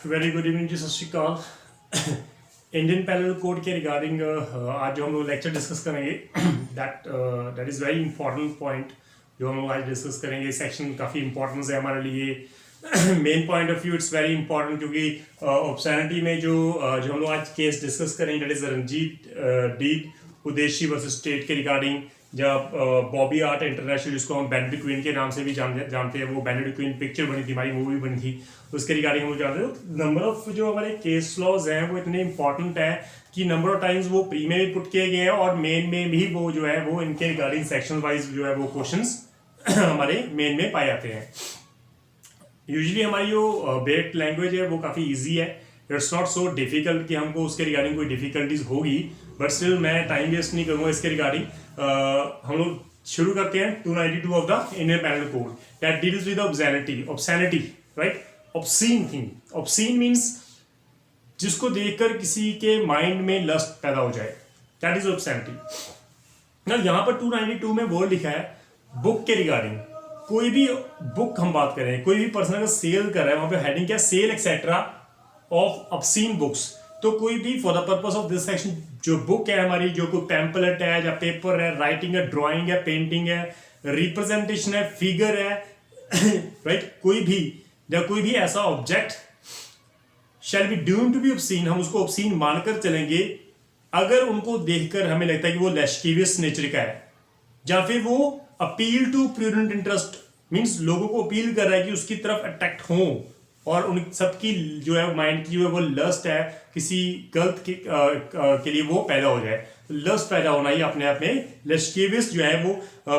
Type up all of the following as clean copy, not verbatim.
Very good evening जी, सत श्रीकाल। Indian penal code के regarding आज जो हम लोग लेक्चर डिस्कस करेंगे that is very important point जो हम लोग आज डिस्कस करेंगे। सेक्शन काफ़ी इंपॉर्टेंस है हमारे लिए। Main point of view it's very important क्योंकि ऑब्सैनिटी में जो हम लोग आज केस डिस्कस करेंगे that is Ranjit D Udeshi versus state के रिगार्डिंग। जब बॉबी आर्ट इंटरनेशनल, जिसको हम बैंडेड क्वीन के नाम से भी जानते हैं, वो बैंडेड क्वीन पिक्चर बनी थी, हमारी मूवी बनी थी, उसके रिगार्डिंग हम लोग जानते हैं। नंबर ऑफ जो हमारे केस लॉज हैं वो इतने इंपॉर्टेंट है कि नंबर ऑफ टाइम्स वो प्री में भी पुट किए गए हैं और मेन में भी वो जो है वो इनके रिगार्डिंग सेक्शन वाइज जो है वो क्वेश्चंस हमारे मेन में पाए जाते हैं। यूजुअली हमारी जो बेट लैंग्वेज है वो काफ़ी ईजी है, इट्स नॉट सो डिफिकल्ट कि हमको उसके रिगार्डिंग कोई डिफिकल्टीज होगी, बट स्टिल मैं टाइम वेस्ट नहीं करूँगा इसके रिगार्डिंग। हम लोग शुरू करते हैं 292 of the Indian penal code that deals with obscenity, right. Obscene thing, obscene means जिसको देखकर किसी के माइंड में लस्ट पैदा हो जाए, दैट इज ऑब्सैनिटी। ना यहाँ पर 292 में वर्ड लिखा है बुक के रिगार्डिंग। कोई भी बुक हम बात करें, कोई भी पर्सन अगर सेल कर रहा है, वहां पे हेडिंग क्या, sale etcetera of obscene books. तो कोई भी for the purpose of this section जो बुक है हमारी, जो कोई पैम्पलेट है या पेपर है, राइटिंग है, ड्राइंग है, पेंटिंग है, रिप्रेजेंटेशन है, फिगर है, राइट, कोई भी ऐसा object shall be deemed to be obscene, हम उसको ऑब्सीन मानकर चलेंगे अगर उनको देखकर हमें लगता है कि वो लैस्किवियस नेचर का है, या फिर वो appeal to prudent interest means लोगों को अपील कर रहा है कि उसकी तरफ अट्रैक्ट हो और उन सबकी जो है माइंड की जो है वो लस्ट है किसी गलत के लिए वो पैदा हो जाए। लस्ट पैदा होना ही अपने आप में लस्किवियस जो है वो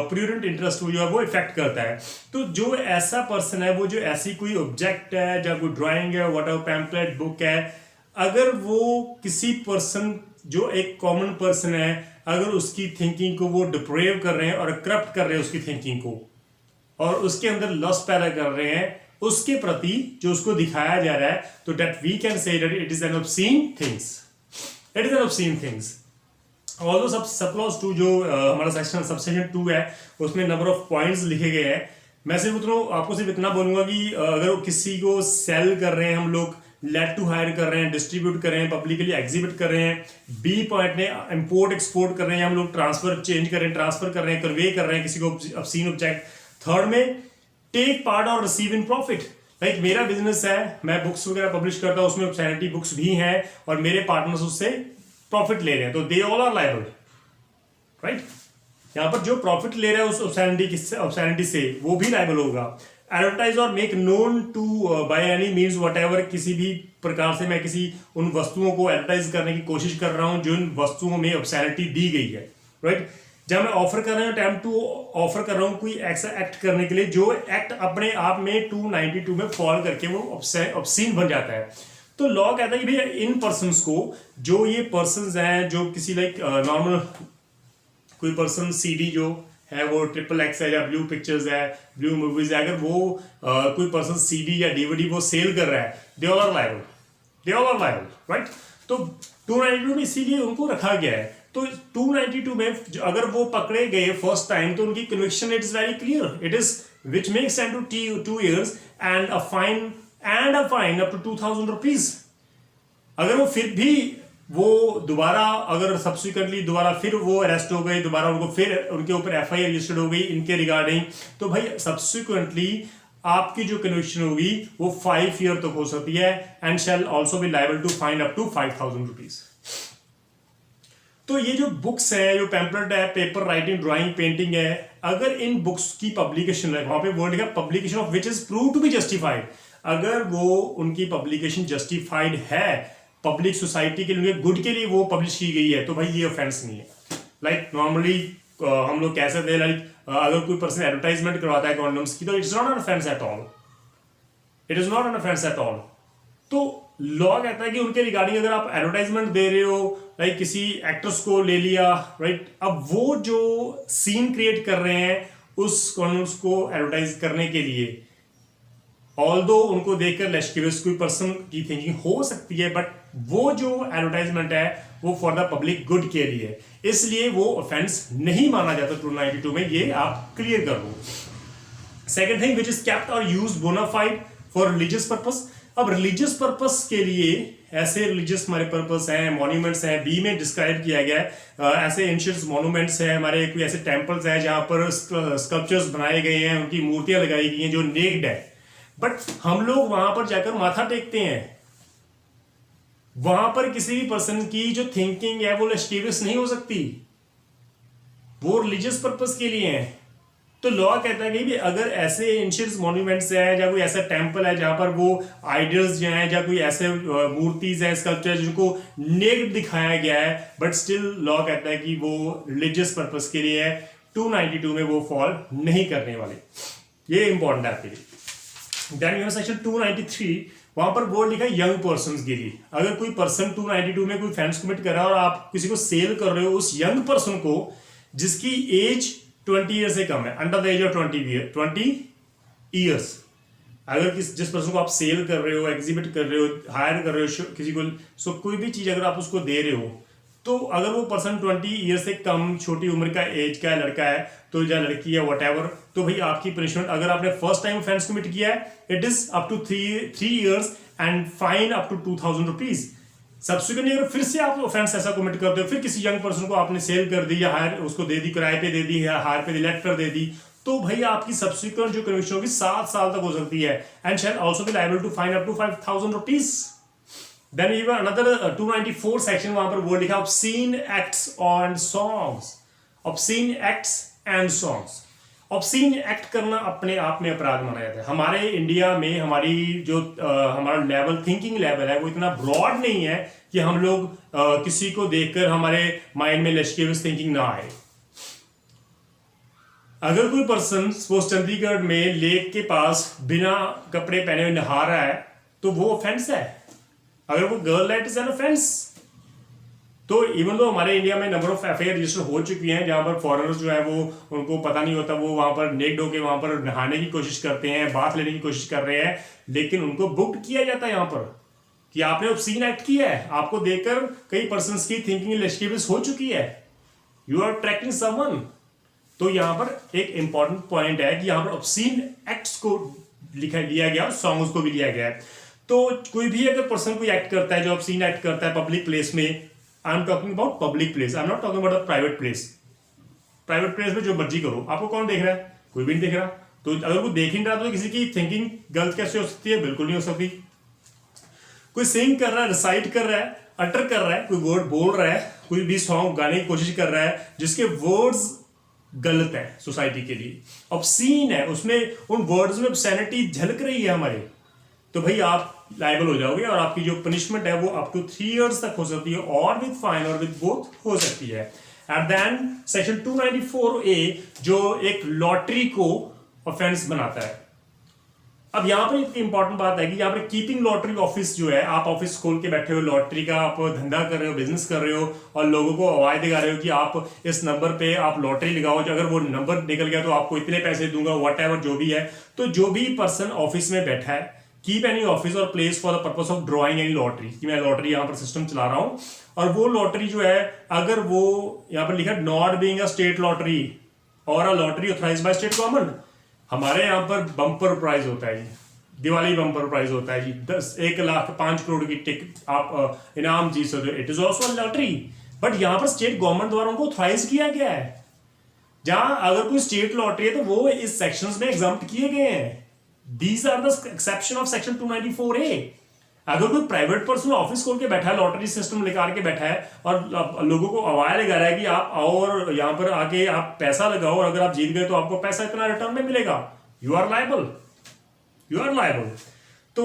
प्रूडेंट इंटरेस्ट जो है वो इफेक्ट करता है। तो जो ऐसा पर्सन है, वो जो ऐसी कोई ऑब्जेक्ट है, या कोई ड्राइंग है, व्हाटएवर पैम्पलेट बुक है, अगर वो किसी पर्सन जो एक कॉमन पर्सन है, अगर उसकी थिंकिंग को वो डिप्रेव कर रहे हैं और करप्ट कर रहे हैं उसकी थिंकिंग को, और उसके अंदर लस्ट पैदा कर रहे हैं उसके प्रति जो उसको दिखाया जा रहा है, तो that we can say that it is an obscene things, it is an obscene things. Although सब क्लॉज 2 जो हमारा सबसेक्शन 2 है उसमें नंबर ऑफ पॉइंट्स लिखे गए हैं। मैं सिर्फ आपको सिर्फ इतना बोलूंगा कि अगर किसी को सेल कर रहे हैं हम लोग, लेट टू हायर कर रहे हैं, डिस्ट्रीब्यूट कर रहे हैं, पब्लिकली एग्जिबिट कर रहे हैं, बी पॉइंट में इंपोर्ट एक्सपोर्ट कर रहे हैं, हम लोग ट्रांसफर चेंज कर रहे हैं, ट्रांसफर कर रहे हैं, कन्वे कर रहे हैं किसी को ऑब्सीन ऑब्जेक्ट। थर्ड में टेक पार्ट और रिसीव इन प्रॉफिट, लाइक मेरा बिजनेस है, मैं बुक्स वगैरह पब्लिश करता हूं, उसमें ऑब्सैनिटी बुक्स भी हैं और मेरे पार्टनर्स उससे प्रॉफिट ले रहे हैं, तो they all are liable, right. यहां पर जो प्रॉफिट ले रहा है उस ऑब्सैनिटी से वो भी लायबल होगा। एडवर्टाइज और make known to by any means whatever, किसी भी प्रकार से मैं किसी उन वस्तुओं को एडवर्टाइज करने की कोशिश कर रहा हूं जो इन वस्तुओं में ऑब्सैनिटी दी गई है, राइट। जब मैं ऑफर कर रहा हूं, अटेम्प्ट टू ऑफर कर रहा हूं कोई ऐसा एक्ट करने के लिए जो एक्ट अपने आप में 292 में फॉल करके वो ऑब्सीन बन जाता है। तो लॉ कहता है कि भैया इन पर्सन्स को, जो ये पर्सन्स हैं जो किसी लाइक नॉर्मल कोई पर्सन सीडी जो है वो XXX है या ब्लू पिक्चर्स है, ब्लू मूवीज है, अगर वो कोई पर्सन सीडी या डीवीडी वो सेल कर रहा है, they all are liable, right. तो 292 में इसीलिए उनको रखा गया है। तो 292 में अगर वो पकड़े गए फर्स्ट टाइम तो उनकी conviction it is very clear, it is which makes 2 years and a fine up to 2000 rupees. अगर वो फिर भी वो दोबारा अगर सब्सिक्वेंटली दोबारा फिर वो अरेस्ट हो गए, दोबारा उनको फिर उनके ऊपर FIR रजिस्टर्ड हो गई इनके रिगार्डिंग, तो भाई सब्सिक्वेंटली आपकी जो कन्विक्शन होगी वो 5 year तक हो सकती है and shall also be liable to fine up to 5000 rupees. तो ये जो बुक्स है, जो पैम्पलेट है, पेपर, राइटिंग, ड्राइंग, पेंटिंग है, अगर इन बुक्स की पब्लिकेशन है, वहां पे वर्ड लिखा publication of which is prove to be justified, अगर वो उनकी पब्लिकेशन जस्टिफाइड है, पब्लिक सोसाइटी के लिए, गुड के लिए वो पब्लिश की गई है, तो भाई ये ऑफेंस नहीं है। लाइक नॉर्मली हम लोग कह सकते हैं लाइक अगर कोई पर्सन एडवर्टाइजमेंट करवाता है कॉन्डम्स की, तो it's not an offence at all, it is not an offence at all. तो लॉ कहता है कि उनके रिगार्डिंग अगर आप एडवर्टाइजमेंट दे रहे हो, लाइक किसी एक्टर्स को ले लिया, राइट, अब वो जो सीन क्रिएट कर रहे हैं उस कॉन्डम्स को एडवर्टाइज करने के लिए, ऑल्दो उनको देखकर लैस्किवियस कोई पर्सन की थिंकिंग हो सकती है, बट वो जो एडवर्टाइजमेंट है वो फॉर द पब्लिक गुड के लिए, इसलिए वो ऑफेंस नहीं माना जाता 292 में, ये आप क्लियर कर लो। Second thing which is kept और used bonafide for religious purpose, अब रिलीजियस पर्पस के लिए ऐसे रिलीजियस हमारे पर्पस हैं, मॉन्यूमेंट्स हैं, बी में डिस्क्राइब किया गया है। ऐसे एंशियंट मॉन्यूमेंट्स हैं हमारे, कोई ऐसे टेम्पल्स हैं जहां पर स्कल्पचर्स बनाए गए हैं, उनकी मूर्तियां लगाई गई हैं जो नेक्ड है, बट हम लोग वहां पर जाकर माथा टेकते हैं। वहां पर किसी भी पर्सन की जो थिंकिंग है वो लेस्टिवियस नहीं हो सकती, वो रिलीजियस पर्पस के लिए है। तो लॉ कहता है कि अगर ऐसे एंशियंट मॉन्यूमेंट्स है या कोई ऐसा टेम्पल है जहां पर वो आइडल्स जो हैं या कोई ऐसे मूर्तिज हैं, स्कल्पचर जिनको नेक्ड दिखाया गया है, बट स्टिल लॉ कहता है कि वो रिलीजियस पर्पस के लिए है, 292 में वो फॉल नहीं करने वाले। ये इंपॉर्टेंट है आपके लिए। देन सेक्शन 293, वहां पर बोर्ड लिखा है यंग पर्सन के लिए। अगर कोई पर्सन 292 में कोई ऑफेंस कमिट कर रहा है और आप किसी को सेल कर रहे हो, उस यंग पर्सन को जिसकी एज 20 ईयर से कम है, under the age of 20 years, अगर जिस पर्सन को आप सेल कर रहे हो, एग्जिबिट कर रहे हो, हायर कर रहे हो किसी को, सो कोई भी चीज अगर आप उसको दे रहे हो, तो अगर वो पर्सन 20 ईयर से कम, छोटी उम्र का एज का लड़का है तो या लड़की है वट, तो भाई आपकी पनिशमेंट, अगर आपने फर्स्ट टाइम ऑफेंस कमिट किया है, it is up to 3 years and fine up to 2000 rupees. Subsequently अगर फिर से आप ऑफेंस ऐसा कमिट करते हो, फिर किसी यंग पर्सन को आपने सेल कर दी या हायर उसको दे दी, किराए पे दे दी या हायर पे लेटर दे दी, तो भाई आपकी सब्सिक्वेंट जो कन्विक्शन होगी 7 साल तक हो सकती है, and shall also be liable to fine up to 5000 rupees. Then even another 294 section, वहां पर वर्ड लिखा obscene acts and songs. Obscene acts and songs, obscene act करना अपने आप में अपराध माना जाता है। हमारे इंडिया में हमारी जो हमारा लेवल, थिंकिंग लेवल है, वो इतना ब्रॉड नहीं है कि हम लोग किसी को देखकर हमारे माइंड में लेस्टिवियस थिंकिंग ना आए। अगर कोई पर्सन सपोज चंडीगढ़ में लेक के पास बिना कपड़े पहने हुए नहा रहा है, तो वो ऑफेंस है। अगर वो गर्ल है, इट इज एन ऑफेंस। तो इवन तो हमारे इंडिया में नंबर ऑफ एफआईआर रजिस्टर हो चुकी हैं जहां पर फॉरेनर्स जो है वो, उनको पता नहीं होता, वो वहां पर नेक्ड होकर वहां पर नहाने की कोशिश करते हैं, बाथ लेने की कोशिश कर रहे हैं, लेकिन उनको बुक्ड किया जाता है यहाँ पर कि आपने ऑब्सीन एक्ट किया है। आपको देखकर कई पर्संस की थिंकिंग लेस्टिवियस हो चुकी है, यू आर ट्रैकिंग समवन। तो यहाँ पर एक इंपॉर्टेंट पॉइंट है कि यहाँ पर ऑब्सीन एक्ट्स को लिया गया और सॉन्ग्स को भी लिया गया है। तो कोई भी अगर पर्सन कोई एक्ट करता है जो ऑब्सीन एक्ट करता है पब्लिक प्लेस में, I am talking about public place, I am not talking about private place. Private place में जो मर्जी करो, आपको कौन देख रहा है? कोई भी नहीं देख रहा। तो अगर कोई देख ही नहीं रहा तो किसी की थिंकिंग गलत कैसे हो सकती है? बिल्कुल नहीं हो सकती। कोई सिंग कर रहा है, रिसाइट कर रहा है, अटर कर रहा है, कोई वर्ड बोल रहा है, कोई भी सॉन्ग गाने की कोशिश कर रहा है जिसके वर्ड्स गलत है सोसाइटी के लिए, ऑब्सीन है, उसमें उन वर्ड्स में ऑब्सैनिटी झलक रही है हमारे, तो भाई आप लायबल हो जाओगे और आपकी जो पनिशमेंट है वो अप टू 3 इयर्स तक हो सकती है, और विद फाइन और विद बोथ हो सकती है। एंड देन सेक्शन 294A जो एक लॉटरी को ऑफेंस बनाता है। अब यहाँ पर एक इंपॉर्टेंट बात है कि यहाँ पर कीपिंग लॉटरी ऑफिस जो है, आप ऑफिस खोल के बैठे हो, लॉटरी का आप धंधा कर रहे हो, बिजनेस कर रहे हो, और लोगों को आवाज दिखा रहे हो कि आप इस नंबर पे आप लॉटरी लगाओ, जो अगर वो नंबर निकल गया तो आपको इतने पैसे दूंगा, वट एवर जो भी है। तो जो भी पर्सन ऑफिस में बैठा है, कीप एनी ऑफिस और place for the purpose of drawing any lottery, कि मैं लॉटरी यहाँ पर सिस्टम चला रहा हूँ, और वो लॉटरी जो है, अगर वो यहाँ पर लिखा not being a state lottery और a lottery authorised by state government, हमारे यहाँ पर बम्पर प्राइज होता है जी, दिवाली बम्पर प्राइज होता है जी, 1 लाख 5 करोड़ की टिकट आप इनाम जीत सकते हो, it is also lottery. But यहाँ पर स्टेट गवर्नमेंट द्वारा उनको ऑथराइज किया गया है। जहां अगर कोई स्टेट लॉटरी है तो वो इस सेक्शंस में एग्जम्प्ट किए गए हैं। These are the exception of section 294A। अगर कोई प्राइवेट पर्सन ऑफिस खोल के बैठा है, लॉटरी सिस्टम लेकर के बैठा है और लोगों को आवाज लगा रहा है कि आप आओ और यहाँ पर आके आप पैसा लगाओ, और अगर आप जीत गए तो आपको पैसा इतना रिटर्न में मिलेगा, you are liable, you are liable. तो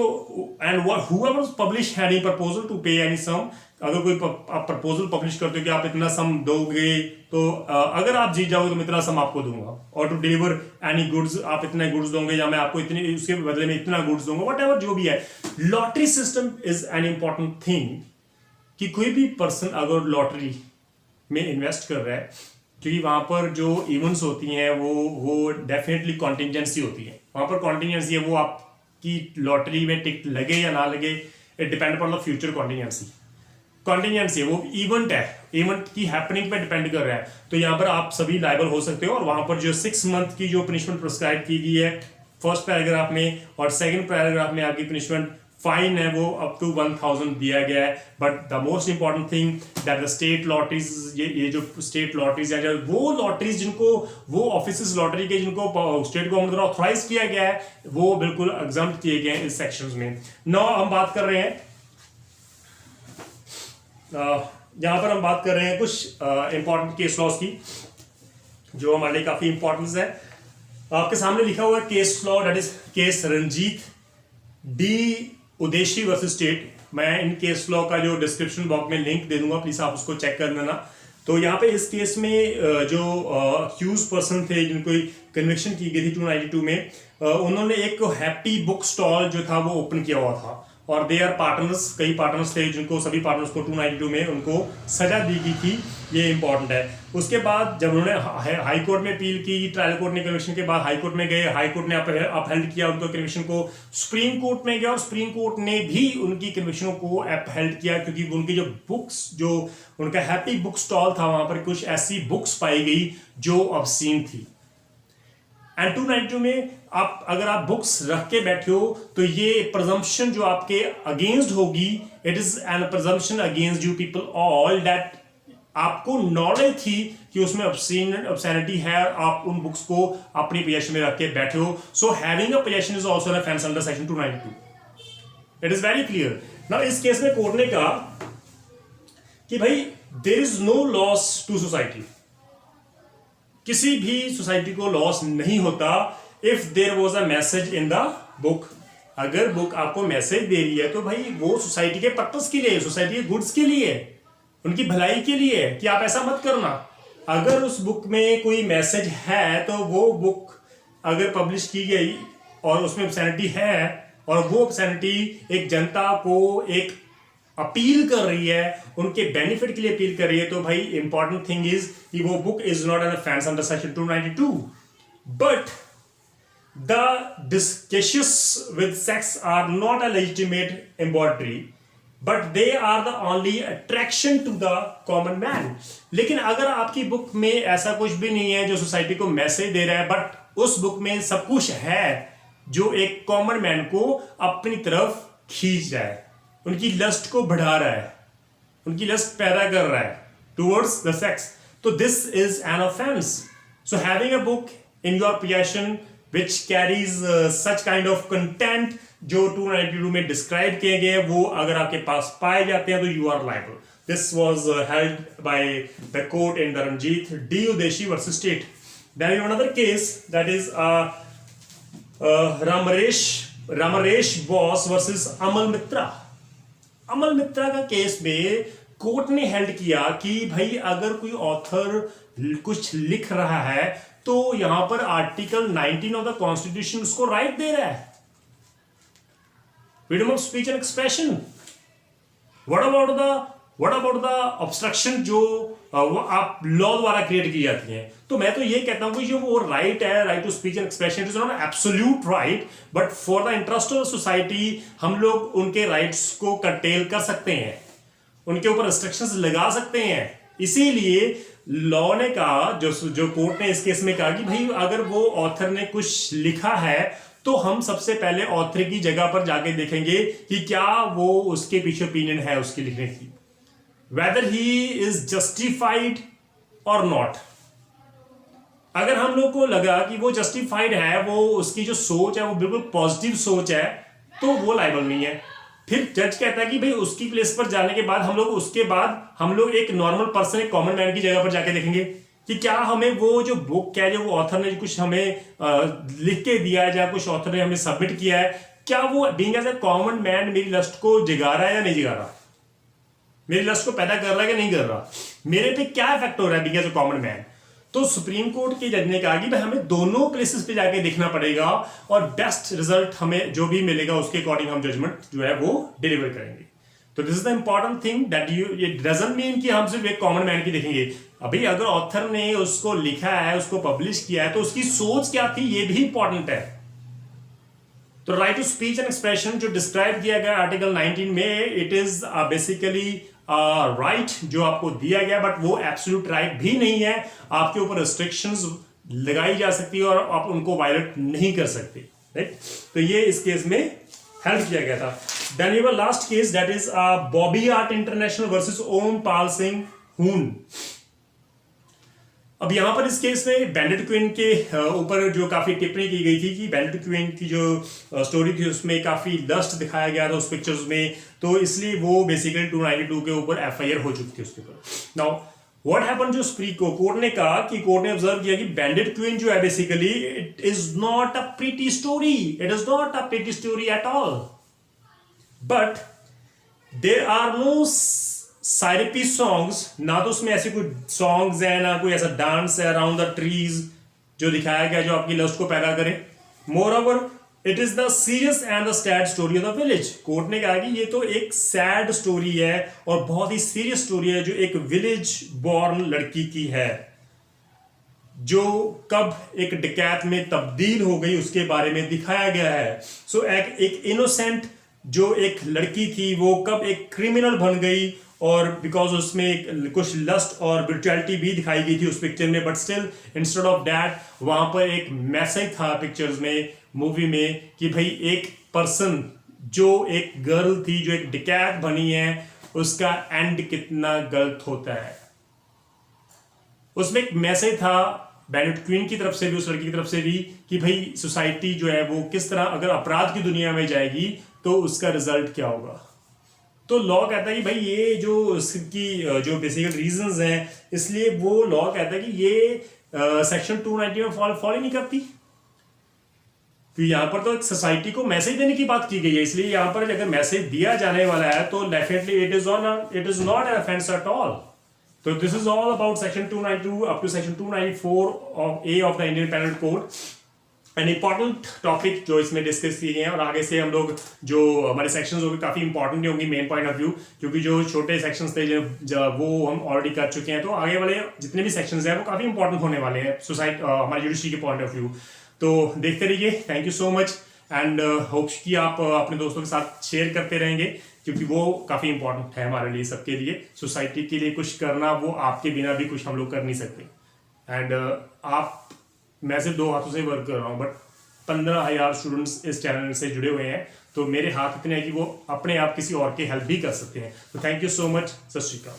and whoever publish any proposal to pay any sum, अगर कोई आप प्रपोजल पब्लिश करते हो कि आप इतना सम दोगे, तो अगर आप जीत जाओगे तो मैं इतना सम आपको दूंगा, और टू डिलीवर एनी गुड्स, आप इतने गुड्स दोगे या मैं आपको इतने, उसके बदले में इतना गुड्स दूंगा, वट एवर जो भी है। Lottery system is an important thing, कि कोई भी पर्सन अगर लॉटरी में इन्वेस्ट कर रहा है, क्योंकि वहां पर जो इवेंट्स होती हैं वो डेफिनेटली कॉन्टिजेंसी होती है, वहां पर कॉन्टिजेंसी है, वो आपकी लॉटरी में टिकट लगे या ना लगे, it depend upon the future contingency. Contingency है, वो इवेंट है, इवेंट की हैपनिंग पे डिपेंड कर रहा है। तो यहाँ पर आप सभी लायबल हो सकते हो, और वहां पर जो 6 मंथ की जो पनिशमेंट प्रिस्क्राइब की गई है फर्स्ट पैराग्राफ में, और सेकंड पैराग्राफ में आपकी पनिशमेंट फाइन है वो अप टू 1000 दिया गया है। But the most important thing that the state lotteries, ये जो स्टेट लॉटरीज है, वो लॉटरीज जिनको, वो ऑफिस लॉटरी के जिनको स्टेट गवर्नमेंट द्वारा ऑथराइज किया गया है, वो बिल्कुल एग्जम्प्ट किए गए हैं इस सेक्शन में। नाउ हम बात कर रहे हैं, यहाँ पर हम बात कर रहे हैं कुछ इंपॉर्टेंट केस लॉस की जो हमारे लिए काफी इंपॉर्टेंस है। आपके सामने लिखा हुआ है case law, that is case Ranjit D Udeshi versus state. मैं इन केस लॉ का जो डिस्क्रिप्शन बॉक्स में लिंक दे दूंगा, प्लीज आप उसको चेक कर लेना। तो यहाँ पे इस केस में जो अक्यूज पर्सन थे जिनको कन्विक्शन की गई थी 292 में, उन्होंने एक हैप्पी बुक स्टॉल जो था वो ओपन किया हुआ था और दे आर पार्टनर्स, कई पार्टनर्स थे जिनको, सभी पार्टनर्स को 292 में उनको सजा दी गई थी। ये इंपॉर्टेंट है। उसके बाद जब उन्होंने हाई कोर्ट में अपील की, ट्रायल कोर्ट ने कन्विक्शन के बाद हाई कोर्ट में गए, हाई कोर्ट ने अपहेल्ड किया उनको कन्विक्शन को, सुप्रीम कोर्ट में गया और सुप्रीम कोर्ट ने भी उनकी कन्विक्शनों को अपहेल्ड किया, क्योंकि उनकी जो बुक्स, जो उनका हैप्पी बुक स्टॉल था, वहां पर कुछ ऐसी बुक्स पाई गई जो ऑब्सीन थी। एंड 292 में आप अगर आप बुक्स रख के बैठे हो तो ये प्रजम्पशन जो आपके अगेंस्ट होगी, it is N presumption against you people all that आपको नॉलेज थी कि उसमें ऑब्सैनिटी है, आप उन बुक्स को अपनी पोजीशन में रख के बैठे हो। So having a position is also an offence under section 292। It is very clear. Now इस केस में कोर्ट ने कहा कि भाई there is no loss to society, किसी भी सोसाइटी को लॉस नहीं होता if there was a message in the book. अगर बुक आपको मैसेज दे रही है तो भाई वो सोसाइटी के पर्पस के लिए, सोसाइटी के गुड्स के लिए, उनकी भलाई के लिए, कि आप ऐसा मत करना। अगर उस बुक में कोई मैसेज है तो वो बुक अगर पब्लिश की गई और उसमें ऑब्सैनिटी है और वो ऑब्सैनिटी एक जनता को एक अपील कर रही है, उनके बेनिफिट के लिए अपील कर रही है, तो भाई इंपॉर्टेंट थिंग इज कि वो book is not an offence under section 292। But the discussions with sex are not a legitimate embroidery but they are the only attraction to the common man. लेकिन अगर आपकी बुक में ऐसा कुछ भी नहीं है जो सोसाइटी को मैसेज दे रहा है, बट उस बुक में सब कुछ है जो एक कॉमन मैन को अपनी तरफ खींच रहा है, उनकी लस्ट को बढ़ा रहा है, उनकी लस्ट पैदा कर रहा है टुवर्ड्स द सेक्स, तो this is an offence. So having a book in your possession which carries such kind of content जो 292 में डिस्क्राइब किए गए, वो अगर आपके पास पाए जाते हैं तो you are liable. This was held by the court in the Ranjit D. Udeshi versus State. Then you have another case that is Ramaresh Bose versus Amal Mitra. अमल मित्रा का केस में कोर्ट ने हेल्ड किया कि भाई अगर कोई author कुछ लिख रहा है तो यहां पर आर्टिकल 19 ऑफ द कॉन्स्टिट्यूशन उसको राइट दे रहा है, freedom of speech and expression. What about the obstruction जो आप लॉ द्वारा क्रिएट की जाती हैं। तो मैं तो ये कहता हूं कि जो वो राइट है, right to speech and expression is not absolute right, but for the interest of society हम लोग उनके राइट्स को कर्टेल कर सकते हैं, उनके ऊपर रिस्ट्रिक्शंस लगा सकते हैं। इसीलिए लॉ ने कहा, जो कोर्ट ने इस केस में कहा कि भाई अगर वो ऑथर ने कुछ लिखा है तो हम सबसे पहले ऑथर की जगह पर जाके देखेंगे कि क्या वो उसके पीछे ओपिनियन है उसके लिखने की, वेदर ही इज जस्टिफाइड और नॉट। अगर हम लोग को लगा कि वो जस्टिफाइड है, वो उसकी जो सोच है वो बिल्कुल पॉजिटिव सोच है, तो वो लायबल नहीं है। फिर जज कहता है कि भाई उसकी प्लेस पर जाने के बाद हम लोग एक नॉर्मल पर्सन, एक कॉमन मैन की जगह पर जाके देखेंगे कि क्या हमें वो जो बुक है, जो वो ऑथर ने कुछ हमें लिख के दिया है या कुछ ऑथर ने हमें सबमिट किया है, क्या वो being as a common man मेरी लस्ट को जगा रहा है या नहीं जगा रहा, मेरी लस्ट को पैदा कर रहा है कि नहीं कर रहा, मेरे पे क्या इफेक्ट हो रहा है being as a common man. तो सुप्रीम कोर्ट के जज ने कहा कि भाई हमें दोनों प्लेसेस पे जाके देखना पड़ेगा और बेस्ट रिजल्ट हमें जो भी मिलेगा उसके अकॉर्डिंग हम जजमेंट जो है वो डिलीवर करेंगे। तो this is the important thing that it doesn't mean कि हम सिर्फ एक कॉमन मैन की देखेंगे। अभी अगर ऑथर ने उसको लिखा है, उसको पब्लिश किया है, तो उसकी सोच क्या थी ये भी इंपॉर्टेंट है। तो right to speech and expression जो डिस्क्राइब किया गया आर्टिकल 19 में, इट इज बेसिकली राइट जो आपको दिया गया, बट वो एब्सोल्यूट राइट भी नहीं है। आपके ऊपर रिस्ट्रिक्शंस लगाई जा सकती है और आप उनको वायलेट नहीं कर सकते, राइट। तो ये इस केस में हेल्प किया गया था। Then we have a last case, that is Bobby Art International versus Om Pal Singh Hoon. अब यहाँ पर इस केस में बैंडेड क्वीन के ऊपर जो काफी टिप्पणी की गई थी कि बैंडेड क्वीन की जो स्टोरी थी उसमें काफी लस्ट दिखाया गया था उस पिक्चर्स में, तो इसलिए वो बेसिकली 292 के ऊपर एफआईआर हो चुकी थी उसके ऊपर. नाउ व्हाट हैपन, जो सुप्रीम कोर्ट ने कहा कि कोर्ट ने ऑब्जर्व किया कि बैंडेड क्वीन जो है basically it is not a pretty story, it is not a pretty story at all, but there are no syrupy songs, ना तो उसमें ऐसे कोई सॉन्ग्स है ना कोई ऐसा डांस है अराउंड द ट्रीज जो दिखाया गया जो आपकी लस्ट को पैदा करे. More over it is the serious and the sad story of the village. Court ने कहा कि ये तो एक सैड स्टोरी है और बहुत ही सीरियस स्टोरी है जो एक विलेज बॉर्न लड़की की है जो कब एक डकैत में तब्दील हो गई उसके बारे में दिखाया गया है. सो एक इनोसेंट जो एक लड़की थी वो कब एक क्रिमिनल बन गई, और बिकॉज उसमें कुछ लस्ट और ब्रूटैलिटी भी दिखाई गई थी उस पिक्चर में, but still instead of that वहां पर एक मैसेज था पिक्चर्स में, मूवी में, कि भाई एक पर्सन जो एक गर्ल थी जो एक डकैत बनी है उसका एंड कितना गलत होता है. उसमें एक मैसेज था बैंडेड क्वीन की तरफ से भी उस लड़की की तरफ से भी कि भाई सोसाइटी जो है वो किस तरह अगर अपराध की दुनिया में जाएगी तो उसका रिजल्ट क्या होगा. तो लॉ कहता है कि भाई ये जो इसकी जो बेसिकल रीजंस हैं इसलिए वो लॉ कहता है कि ये सेक्शन 290 में फॉलो ही नहीं करती. तो यहाँ पर तो सोसाइटी को मैसेज देने की बात की गई है, इसलिए यहाँ पर अगर मैसेज दिया जाने वाला है तो definitely it is not an offence at all. तो this is all about section 292 up to section 294 of a of the Indian penal code. An important topic जो इसमें डिस्कस किए हैं, और आगे से हम लोग जो हमारे सेक्शंस होंगे काफ़ी इंपॉर्टेंट होंगी मेन पॉइंट ऑफ व्यू, क्योंकि जो छोटे सेक्शंस थे जो वो हम ऑलरेडी कर चुके हैं, तो आगे वाले जितने भी सेक्शंस हैं वो काफ़ी इंपॉर्टेंट होने वाले हैं सोसाइटी हमारी जुडिशरी के पॉइंट ऑफ व्यू. तो देखते रहिए. Thank you so much and hopes कि आप अपने दोस्तों के साथ शेयर करते रहेंगे, क्योंकि वो काफ़ी इंपॉर्टेंट है हमारे लिए, सबके लिए. सोसाइटी के लिए कुछ करना वो आपके बिना भी कुछ हम लोग कर नहीं सकते. एंड आप, मैं सिर्फ 2 हाथों से वर्क कर रहा हूँ, बट 15,000 स्टूडेंट्स इस चैनल से जुड़े हुए हैं, तो मेरे हाथ इतने हैं कि वो अपने आप किसी और की हेल्प भी कर सकते हैं. तो थैंक यू सो मच. सत श्री अकाल.